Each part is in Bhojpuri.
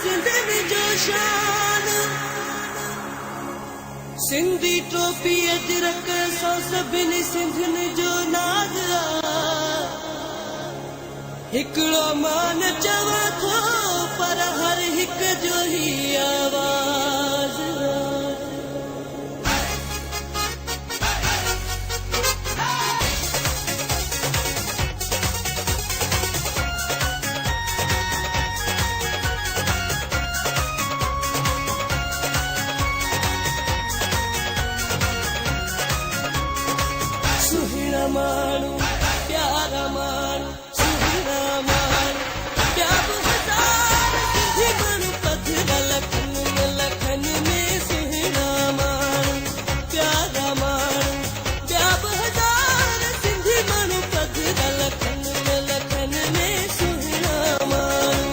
सिंधनि जो शान सिंधी टोपी अजरक सो सभिनी सिंधनि जो नाज़ हिकिड़ो मान चवां थो पर हर हिक जो ही आवाज़ सुहिणा माण्हू प्यारा माण्हू सुहिणा माण्हू ॿिया बि हज़ार सिंधी माण्हू पधर लखन में सुहिणा माण्हू प्यारा माण्हू ॿिया बि हज़ार सिंधी माण्हू पधर लखन में सुहिणा माण्हू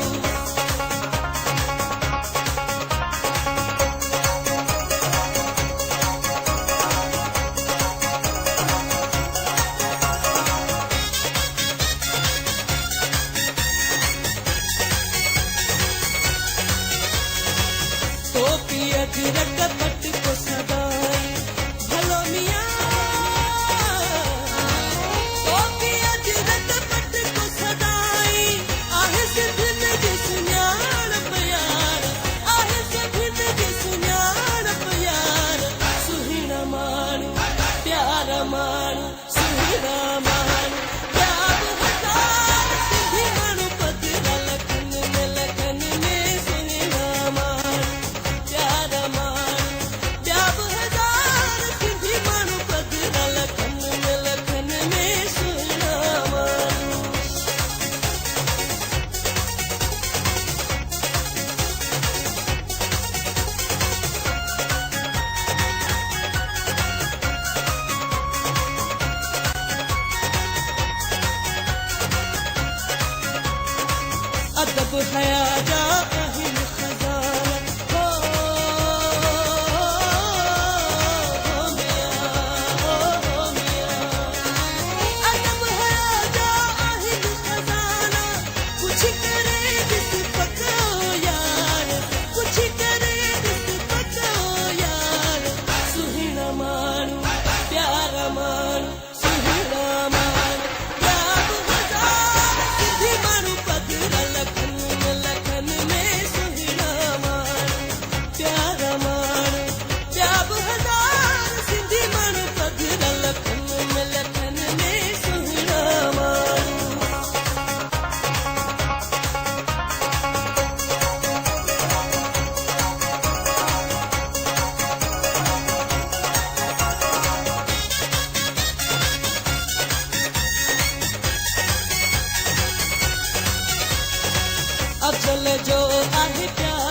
टोपी अजरक पट को सदाई भलो मियां टोपी अजरक पट को सदाई आहे सिंधनि जी सुञाणप यार आहे सभिनि जी सुञाणप यार सुहिणा माण्हू प्यारा माण्हू सुहिणा माण्हू ॿिया बि हज़ार सिंधी माण्हू पधर लखन में सुहिणा माण्हू प्यारा माण्हू ॿिया बि हज़ार सिंधी माण्हू पधर लखन में सुहिणा माण्हू अदब हया जा आहिनि खज़ाना हो मियां अदब हया जा आहिनि खज़ाना कुछ करे ॾिस पको यार कुछ करे ॾिस पको यार सुहिणा माण्हू प्यारा माण्हू सुहिणा माण्हू ॿिया बि हज़ार सिंधी माण्हू पधर लखन में सुहिणा माण्हू प्यारा माण्हू ॿिया बि हज़ार सिंधी माण्हू पधर लखन में सुहिणा माण्हू अफजल जो आहे प्यार